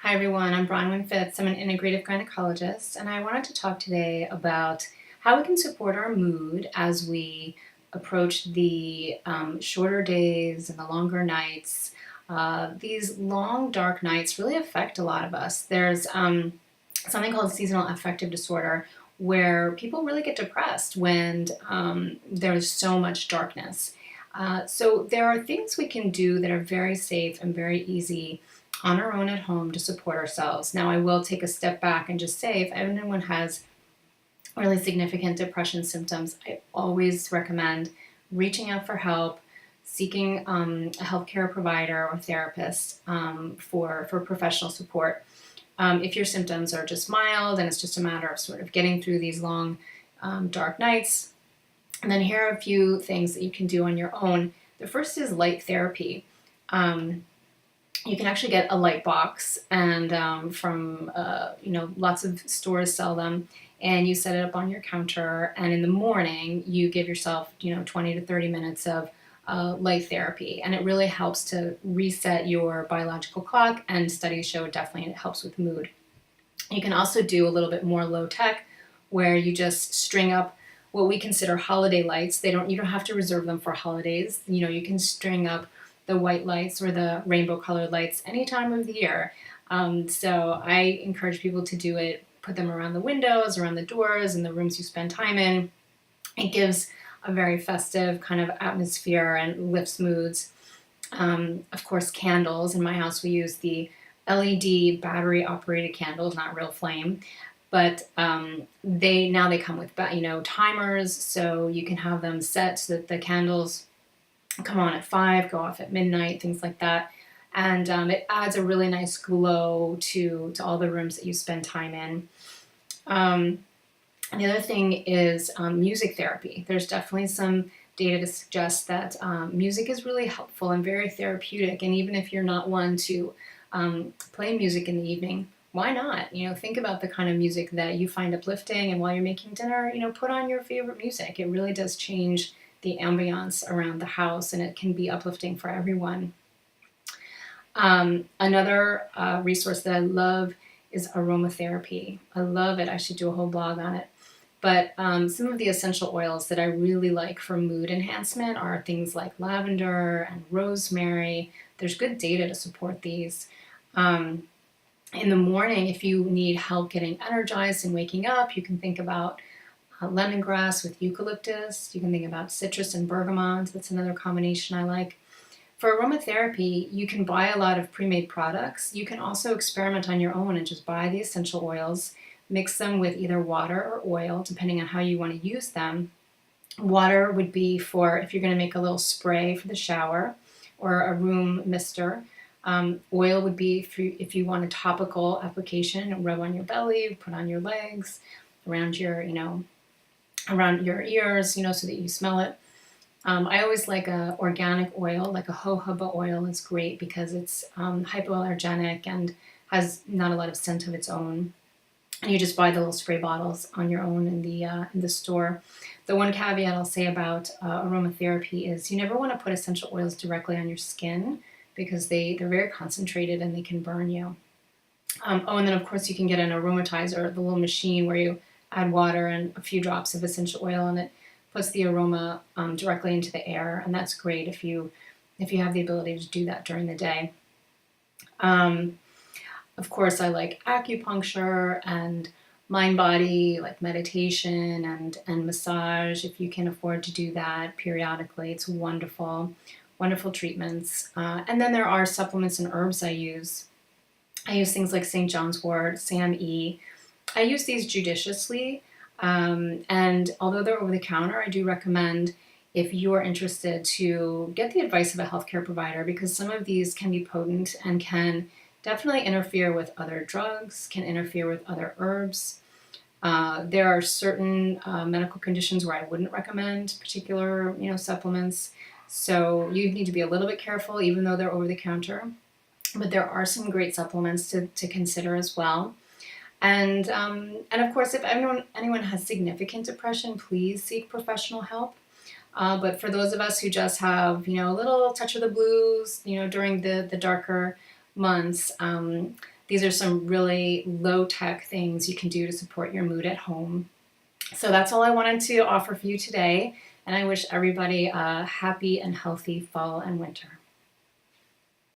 Hi everyone, I'm Bronwyn Fitz. I'm an integrative gynecologist, and I wanted to talk today about how we can support our mood as we approach the shorter days and the longer nights. These long, dark nights really affect a lot of us. There's something called seasonal affective disorder where people really get depressed when there's so much darkness. So there are things we can do that are very safe and very easy on our own at home to support ourselves. Now, I will take a step back and just say if anyone has really significant depression symptoms, I always recommend reaching out for help, seeking a healthcare provider or therapist for professional support. If your symptoms are just mild and it's just a matter of sort of getting through these long, dark nights, and then here are a few things that you can do on your own. The first is light therapy. You can actually get a light box, and from lots of stores sell them, and you set it up on your counter. And in the morning, you give yourself 20 to 30 minutes of light therapy, and it really helps to reset your biological clock. And studies show definitely it helps with mood. You can also do a little bit more low tech, where you just string up what we consider holiday lights. You don't have to reserve them for holidays. You can string up the white lights or the rainbow colored lights any time of the year. So I encourage people to do it, put them around the windows, around the doors, in the rooms you spend time in. It gives a very festive kind of atmosphere and lifts moods. Of course, candles. In my house, we use the LED battery operated candles, not real flame. But they come with timers, so you can have them set so that the candles come on at 5, go off at midnight, things like that. And it adds a really nice glow to all the rooms that you spend time in. And the other thing is music therapy. There's definitely some data to suggest that music is really helpful and very therapeutic. And even if you're not one to play music in the evening, why not? Think about the kind of music that you find uplifting, and while you're making dinner, put on your favorite music. It really does change the ambiance around the house, and it can be uplifting for everyone. Another resource that I love is aromatherapy. I love it. I should do a whole blog on it. But some of the essential oils that I really like for mood enhancement are things like lavender and rosemary. There's good data to support these. In the morning, if you need help getting energized and waking up, you can think about lemongrass with eucalyptus. You can think about citrus and bergamot. That's another combination I like. For aromatherapy, you can buy a lot of pre-made products. You can also experiment on your own and just buy the essential oils, mix them with either water or oil, depending on how you want to use them. Water would be for if you're going to make a little spray for the shower or a room mister. Oil would be if you want a topical application, rub on your belly, put on your legs, around your ears, so that you smell it. I always like a organic oil, like a jojoba oil is great because it's hypoallergenic and has not a lot of scent of its own. And you just buy the little spray bottles on your own in the store. The one caveat I'll say about aromatherapy is you never want to put essential oils directly on your skin because they're very concentrated and they can burn you. And then of course you can get an aromatizer, the little machine where you add water and a few drops of essential oil, and it puts the aroma directly into the air, and that's great if you have the ability to do that during the day. Of course, I like acupuncture and mind-body, like meditation and massage. If you can afford to do that periodically, it's wonderful, wonderful treatments. And then there are supplements and herbs I use. I use things like St. John's wort, SAM-E. I use these judiciously, and although they're over the counter, I do recommend, if you're interested, to get the advice of a healthcare provider, because some of these can be potent and can definitely interfere with other drugs, can interfere with other herbs. There are certain medical conditions where I wouldn't recommend particular supplements, so you need to be a little bit careful, even though they're over the counter. But there are some great supplements to consider as well. And of course, if anyone has significant depression, please seek professional help. But for those of us who just have, a little touch of the blues, during the darker months, these are some really low-tech things you can do to support your mood at home. So that's all I wanted to offer for you today, and I wish everybody a happy and healthy fall and winter.